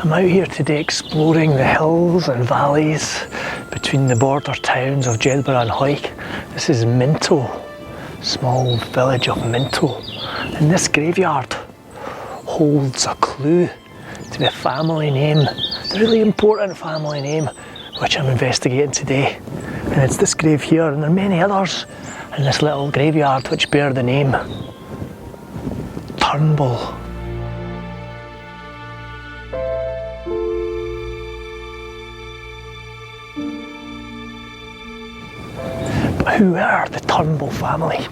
I'm out here today exploring the hills and valleys between the border towns of Jedburgh and Hawick. This is Minto, small village of Minto, and this graveyard holds a clue to the family name, the really important family name which I'm investigating today. And it's this grave here, and there are many others in this little graveyard which bear the name Turnbull. Who were the Turnbull family?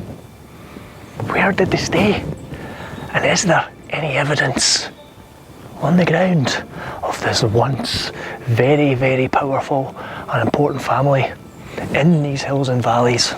Where did they stay? And is there any evidence on the ground of this once very, very powerful and important family in these hills and valleys?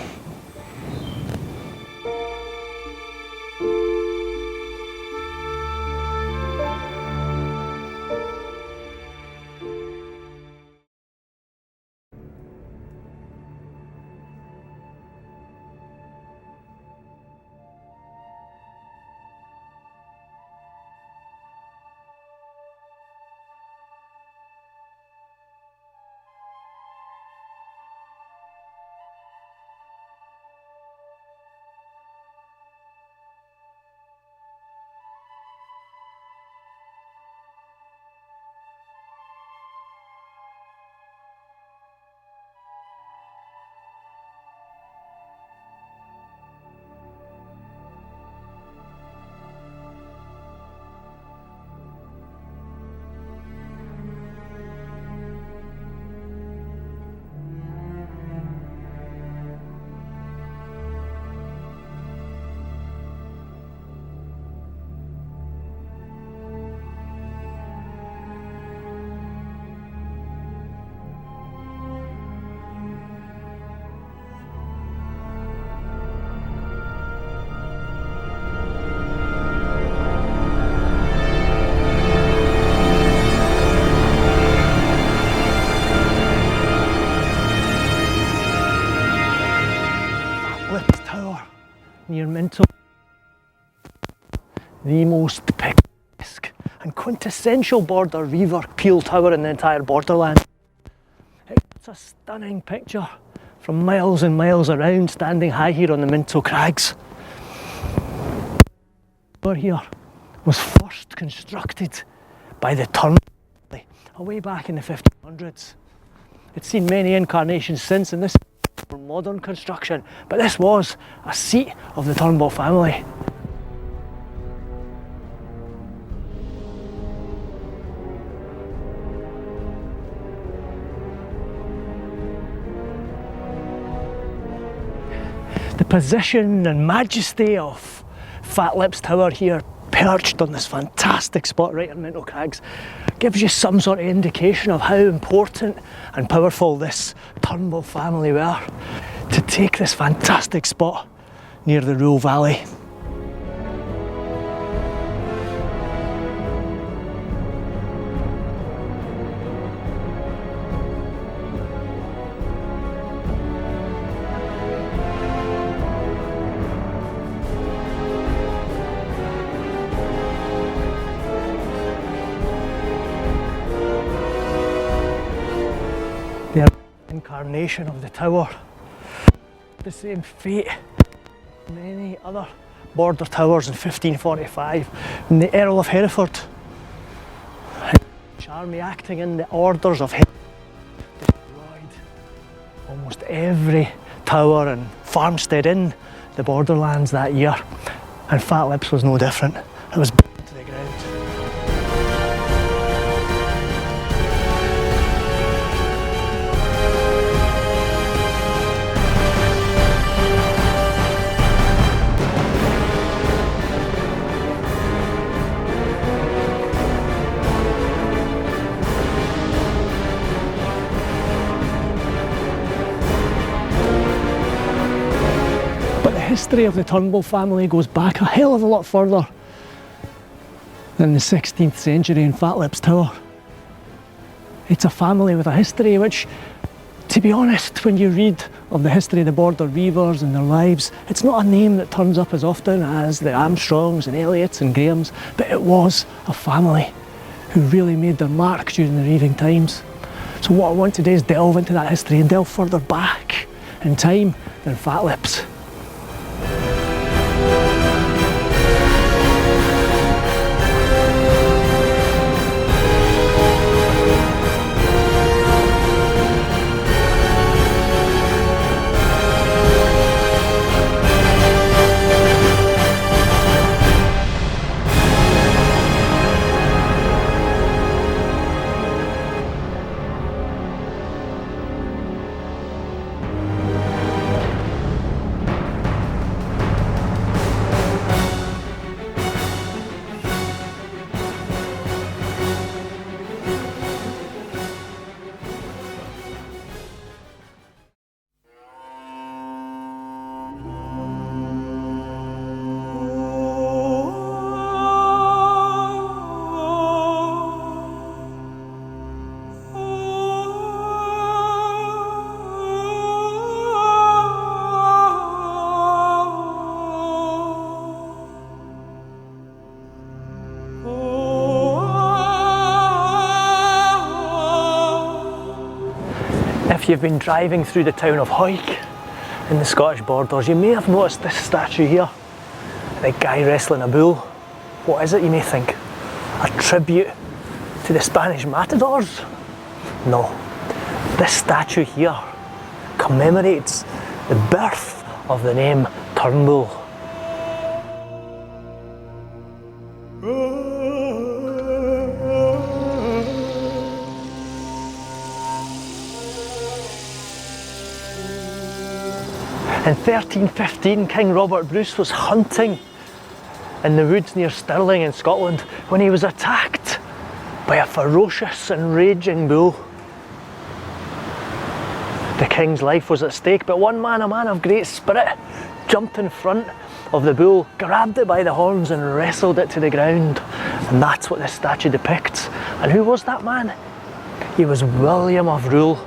Near Minto, the most picturesque and quintessential Border Reiver peel tower in the entire borderland. It's a stunning picture from miles and miles around, standing high here on the Minto crags. The tower here was first constructed by the Turnbulls way back in the 1500s. It's seen many incarnations since, and this for modern construction, but this was a seat of the Turnbull family. The position and majesty of Fatlips Tower here, perched on this fantastic spot right in Minto Crags, gives you some sort of indication of how important and powerful this Turnbull family were to take this fantastic spot near the Rural Valley. The incarnation of the tower, the same fate as many other border towers in 1545 when the Earl of Hereford, British army acting in the orders of Hereford, destroyed almost every tower and farmstead in the borderlands that year, and Fatlips was no different. It was burnt to the ground. The history of the Turnbull family goes back a hell of a lot further than the 16th century in Fatlips Tower. It's a family with a history which, to be honest, when you read of the history of the Border Reivers and their lives, it's not a name that turns up as often as the Armstrongs and Elliots and Grahams, but it was a family who really made their mark during the Reiving times. So what I want to do is delve into that history and delve further back in time than Fatlips. If you've been driving through the town of Hawick in the Scottish Borders, you may have noticed this statue here, the guy wrestling a bull. What is it, you may think? A tribute to the Spanish matadors? No, this statue here commemorates the birth of the name Turnbull. In 1315, King Robert Bruce was hunting in the woods near Stirling in Scotland when he was attacked by a ferocious and raging bull. The king's life was at stake, but one man, a man of great spirit, jumped in front of the bull, grabbed it by the horns and wrestled it to the ground. And that's what this statue depicts. And who was that man? He was William of Rule.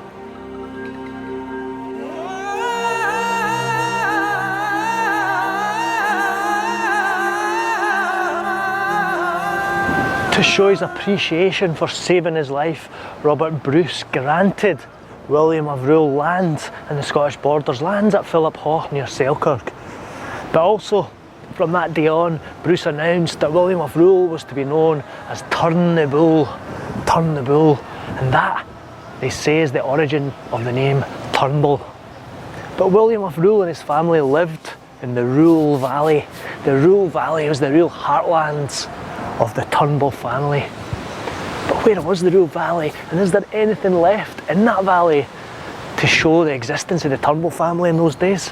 To show his appreciation for saving his life, Robert Bruce granted William of Rule lands in the Scottish Borders, lands at Philip Haugh near Selkirk. But also, from that day on, Bruce announced that William of Rule was to be known as Turn the Bull, and that, they say, is the origin of the name Turnbull. But William of Rule and his family lived in the Rule Valley. The Rule Valley was the real heartlands of the Turnbull family. But where was the Rule Valley, and is there anything left in that valley to show the existence of the Turnbull family in those days?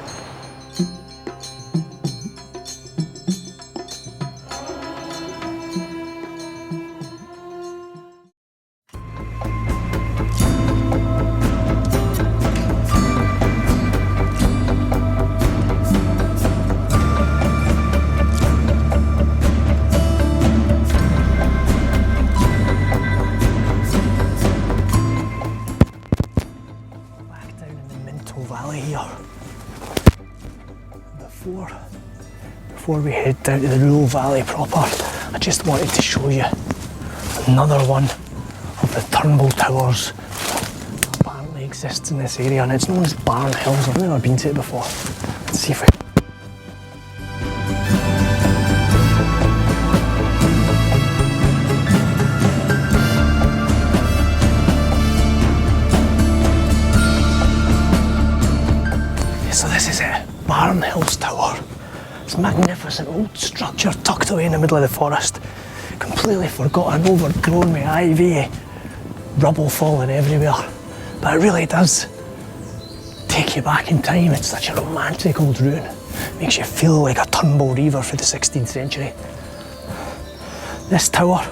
Valley here. Before we head down to the Rule Valley proper, I just wanted to show you another one of the Turnbull towers that apparently exists in this area, and it's known as Barn Hills. I've never been to it before. Let's see if we So this is it, Barn Hills Tower. It's a magnificent old structure tucked away in the middle of the forest, completely forgotten, overgrown with ivy, rubble falling everywhere. But it really does take you back in time. It's such a romantic old ruin. Makes you feel like a Border Reiver for the 16th century. This tower,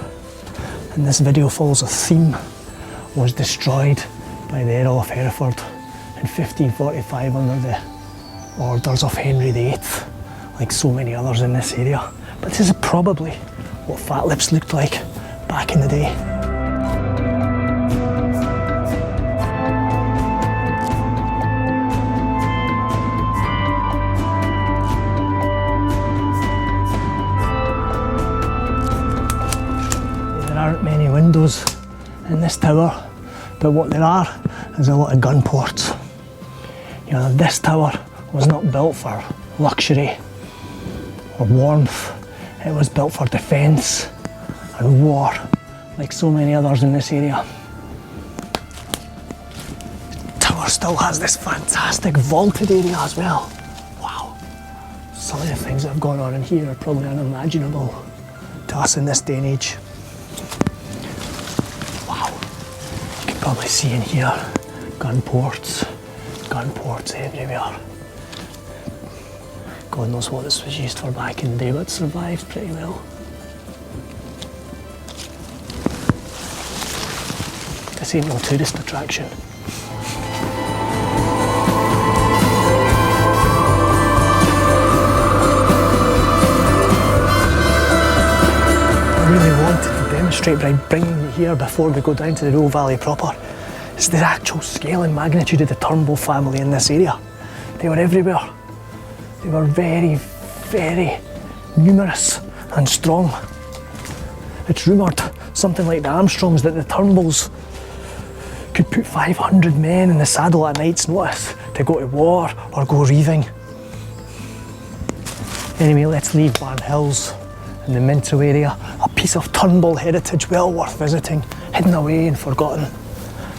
and this video follows a theme, was destroyed by the Earl of Hereford in 1545 under the orders of Henry VIII, like so many others in this area. But this is probably what Fatlips looked like back in the day. There aren't many windows windows in this tower, but what there are is a lot of gun ports. You know, this tower was not built for luxury or warmth. It was built for defence and war, like so many others in this area. The tower still has this fantastic vaulted area as well. Wow. Some of the things that have gone on in here are probably unimaginable to us in this day and age. Wow. You can probably see in here gun ports everywhere. God knows what this was used for back in the day, but it survived pretty well. This ain't no tourist attraction. I really wanted to demonstrate by bringing you here before we go down to the Rule Valley proper is the actual scale and magnitude of the Turnbull family in this area. They were everywhere. They were very, very numerous and strong. It's rumoured, something like the Armstrongs, that the Turnbulls could put 500 men in the saddle at a night's notice to go to war or go reiving. Anyway, let's leave Barn Hills in the Minto area, a piece of Turnbull heritage well worth visiting, hidden away and forgotten.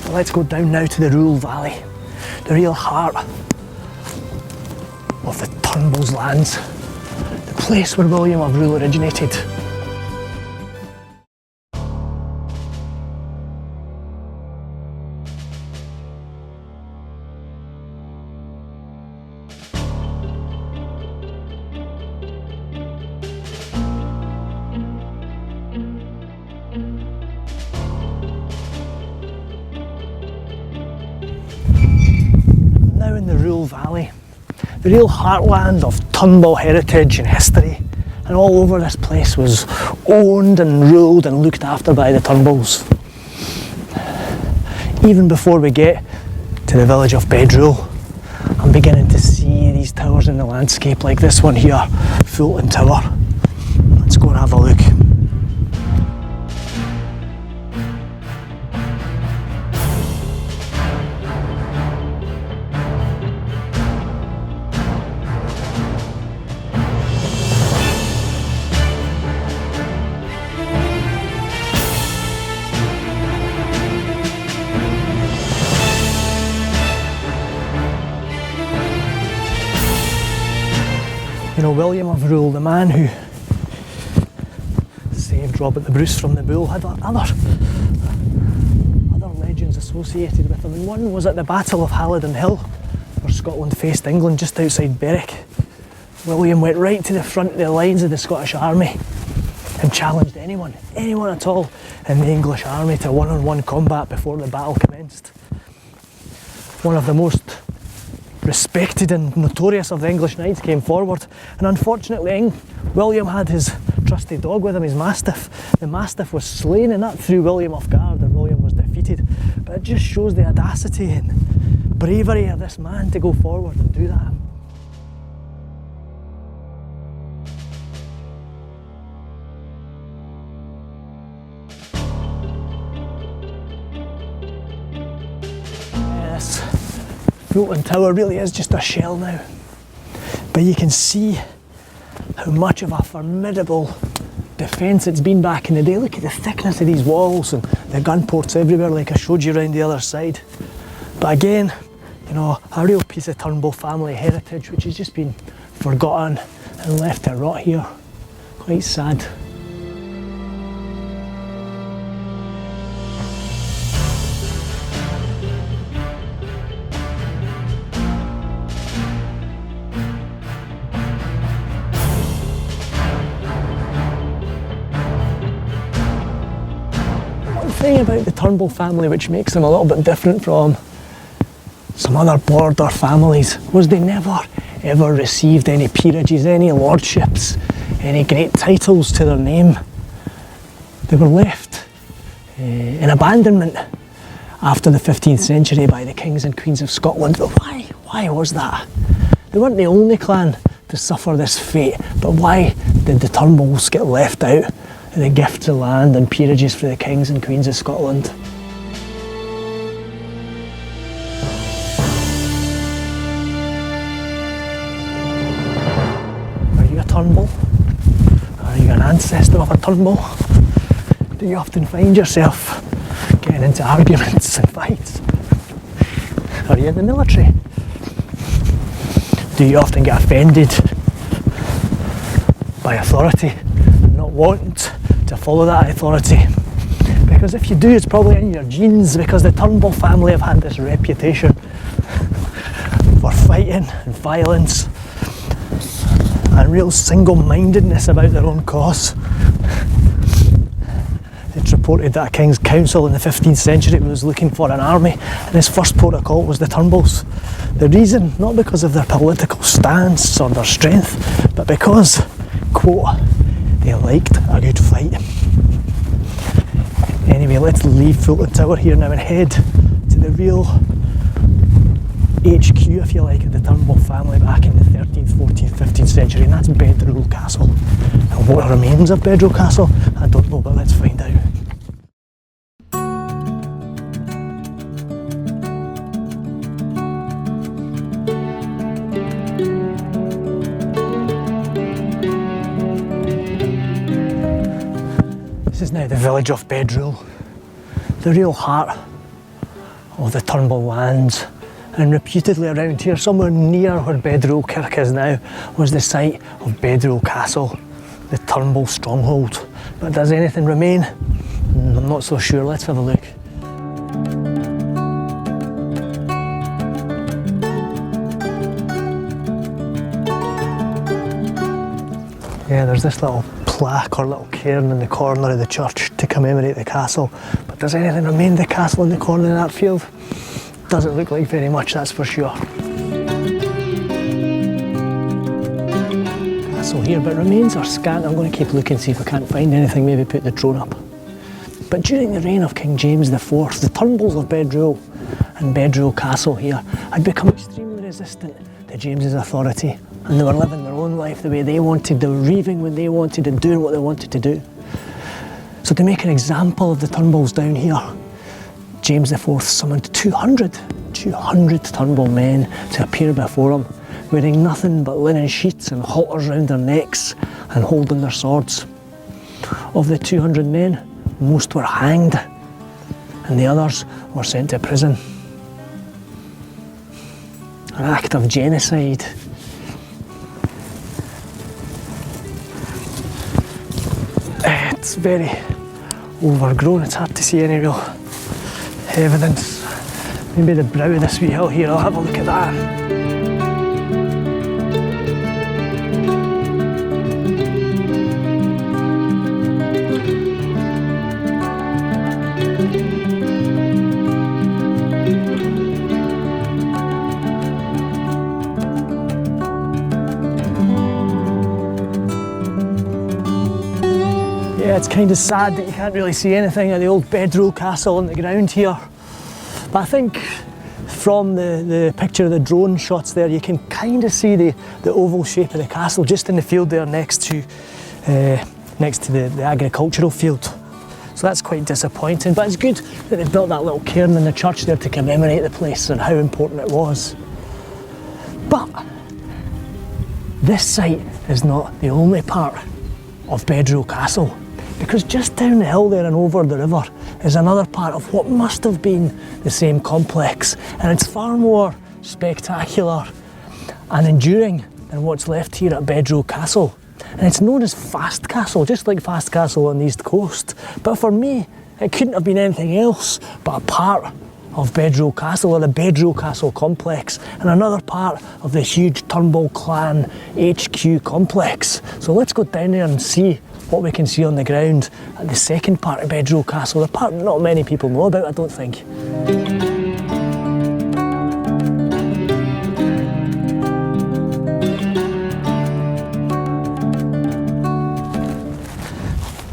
But let's go down now to the Rule Valley, the real heart of the Turnbulls lands, the place where William of Rule originated. Now in the Rule Valley, the real heartland of Turnbull heritage and history, and all over this place was owned and ruled and looked after by the Turnbulls. Even before we get to the village of Bedrule, I'm beginning to see these towers in the landscape, like this one here, Fulton Tower. Let's go and have a look. You know, William of Rule, the man who saved Robert the Bruce from the bull, had other legends associated with him, and one was at the Battle of Halidon Hill, where Scotland faced England just outside Berwick. William went right to the front of the lines of the Scottish army and challenged anyone at all in the English army to one-on-one combat before the battle commenced. One of the most respected and notorious of the English knights came forward, and unfortunately William had his trusty dog with him, his Mastiff. The Mastiff was slain, and that threw William off guard, and William was defeated. But it just shows the audacity and bravery of this man to go forward and do that. Yes. Fulton Tower really is just a shell now, but you can see how much of a formidable defence it's been back in the day. Look at the thickness of these walls and the gun ports everywhere, like I showed you around the other side. But again, you know, a real piece of Turnbull family heritage which has just been forgotten and left to rot here. Quite sad. Thing about the Turnbull family which makes them a little bit different from some other border families was they never ever received any peerages, any lordships, any great titles to their name. They were left in abandonment after the 15th century by the kings and queens of Scotland. But why was that? They weren't the only clan to suffer this fate, but why did the Turnbulls get left out for the gifts of land and peerages for the kings and queens of Scotland. Are you a Turnbull? Are you an ancestor of a Turnbull? Do you often find yourself getting into arguments and fights? Are you in the military? Do you often get offended by authority and not want to follow that authority? Because if you do, it's probably in your genes, because the Turnbull family have had this reputation for fighting and violence and real single-mindedness about their own cause. It's reported that a king's council in the 15th century was looking for an army, and his first protocol was the Turnbulls. The reason, not because of their political stance or their strength, but because, quote, they liked a good fight. Anyway, let's leave Fulton Tower here now and head to the real HQ, if you like, of the Turnbull family back in the 13th, 14th, 15th century, and that's Bedrule Castle. And what remains of Bedrule Castle, I don't know, but let's find out. This is now the village of Bedrule, the real heart of the Turnbull lands, and reputedly around here, somewhere near where Bedrule Kirk is now, was the site of Bedrule Castle, the Turnbull stronghold. But does anything remain? I'm not so sure. Let's have a look. Yeah, there's this little plaque or little cairn in the corner of the church to commemorate the castle. But does anything remain of the castle in the corner of that field? Doesn't look like very much, that's for sure. Castle here, but remains are scant. I'm going to keep looking, see if I can't find anything, maybe put the drone up. But during the reign of King James IV, the Turnbulls of Bedrule and Bedrule Castle here had become extremely resistant to James's authority, and they were living their own life the way they wanted. They were reaving when they wanted and doing what they wanted to do. So to make an example of the Turnbulls down here, James IV summoned 200 Turnbull men to appear before him, wearing nothing but linen sheets and halters round their necks and holding their swords. Of the 200 men, most were hanged and the others were sent to prison. An act of genocide. It's very overgrown, it's hard to see any real evidence. Maybe the brow of this wee hill here, I'll have a look at that. Yeah, it's kind of sad that you can't really see anything of the old Bedrule Castle on the ground here. But I think from the picture of the drone shots there, you can kind of see the oval shape of the castle just in the field there next to the agricultural field. So that's quite disappointing, but it's good that they built that little cairn in the church there to commemorate the place and how important it was. But this site is not the only part of Bedrule Castle, because just down the hill there and over the river is another part of what must have been the same complex, and it's far more spectacular and enduring than what's left here at Bedrule Castle. And it's known as Fast Castle, just like Fast Castle on the East Coast. But for me, it couldn't have been anything else but a part of Bedrule Castle, or the Bedrule Castle complex, and another part of the huge Turnbull clan HQ complex. So let's go down there and see what we can see on the ground at the second part of Bedrule Castle, the part not many people know about, I don't think.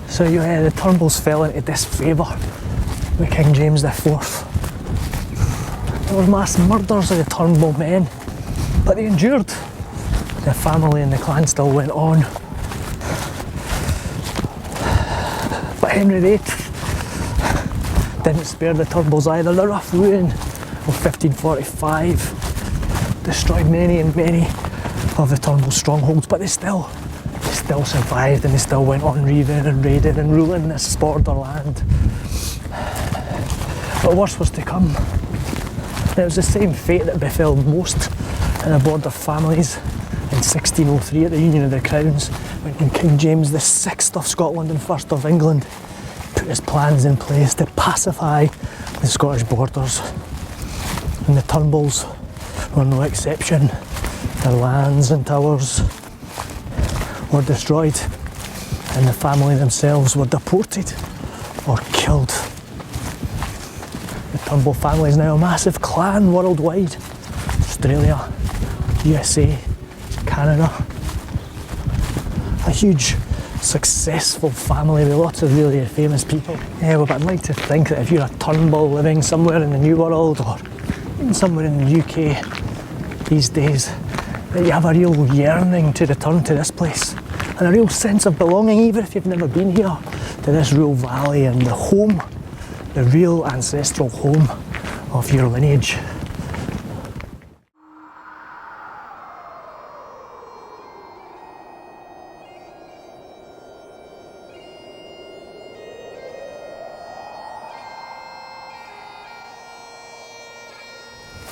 So yeah, the Turnbulls fell into disfavour with King James IV. There were mass murders of the Turnbull men, but they endured. The family and the clan still went on. Henry VIII didn't spare the Turnbulls either. The rough ruin of 1545 destroyed many and many of the Turnbull strongholds, but they still survived, and they still went on reaving and raiding and ruling this borderland. But worse was to come. It was the same fate that befell most in the border families in 1603 at the Union of the Crowns, when King James VI of Scotland and I of England put his plans in place to pacify the Scottish borders. And the Turnbulls were no exception. Their lands and towers were destroyed, and the family themselves were deported or killed. The Turnbull family is now a massive clan worldwide. Australia, USA, Canada. A huge, successful family with lots of really famous people. Yeah, well, but I'd like to think that if you're a Turnbull living somewhere in the New World or even somewhere in the UK these days, that you have a real yearning to return to this place and a real sense of belonging, even if you've never been here, to this real valley and the home, the real ancestral home of your lineage.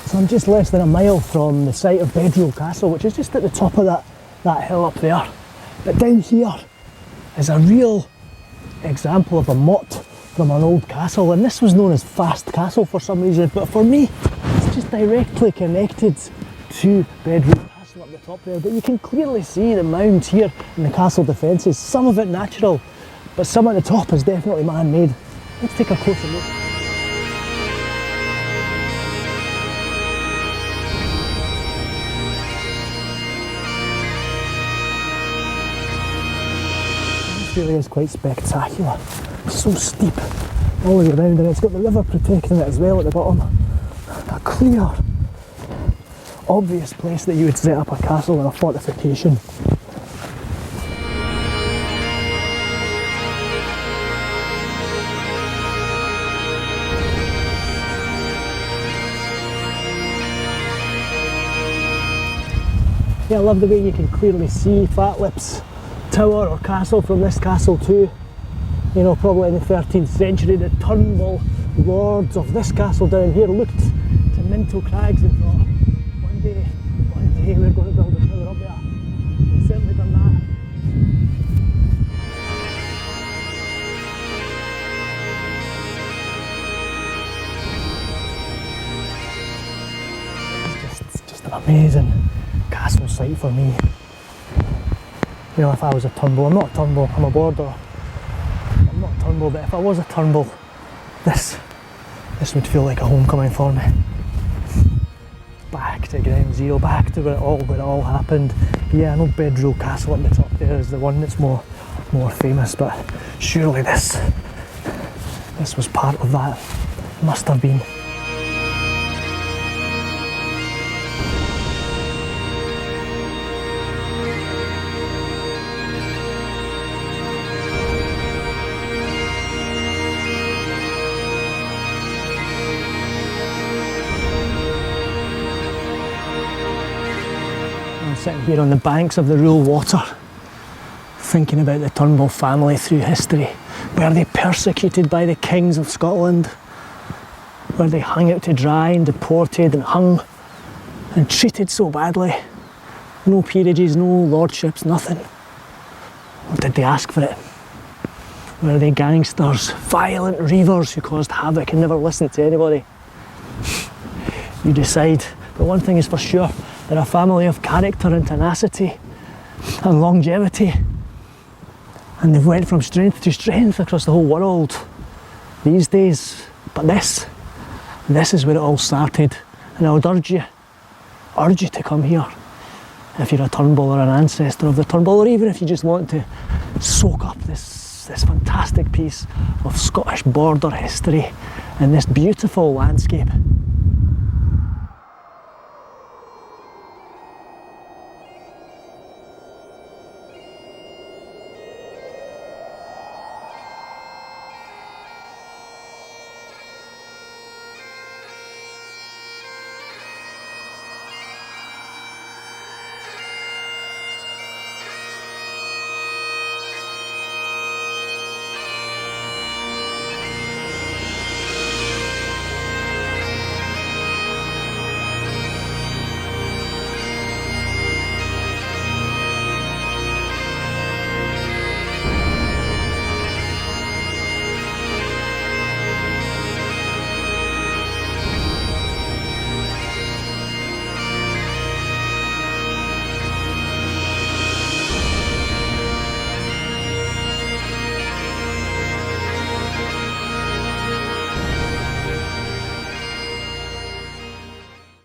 So I'm just less than a mile from the site of Bedrule Castle, which is just at the top of that hill up there. But down here is a real example of a motte from an old castle, and this was known as Fast Castle for some reason, but for me it's just directly connected to Bedrule Castle up the top there. But you can clearly see the mound here and the castle defences, some of it natural, but some at the top is definitely man-made. Let's take a closer look. Really is quite spectacular. So steep all the way around, and it's got the river protecting it as well at the bottom. A clear, obvious place that you would set up a castle or a fortification. Yeah, I love the way you can clearly see Fatlips Tower or castle from this castle too. You know, probably in the 13th century the Turnbull lords of this castle down here looked to Minto Crags and thought, one day we're going to build a tower up there. They've certainly done that. It's just an amazing castle site for me. You know, if I was a Turnbull, I'm not a Turnbull, I'm a border. I'm not a Turnbull, but if I was a Turnbull, this would feel like a homecoming for me. Back to ground zero, back to where it all happened. Yeah, I know Bedrule Castle up the top there is the one that's more famous, but surely this was part of that. Must have been. Sitting here on the banks of the Rule Water, thinking about the Turnbull family through history. Were they persecuted by the kings of Scotland? Were they hung out to dry and deported and hung and treated so badly? No peerages, no lordships, nothing. Or did they ask for it? Were they gangsters, violent reivers who caused havoc and never listened to anybody? You decide. But one thing is for sure, they're a family of character and tenacity and longevity, and they've went from strength to strength across the whole world these days. But this is where it all started, and I would urge you to come here if you're a Turnbull or an ancestor of the Turnbull, or even if you just want to soak up this fantastic piece of Scottish border history and this beautiful landscape.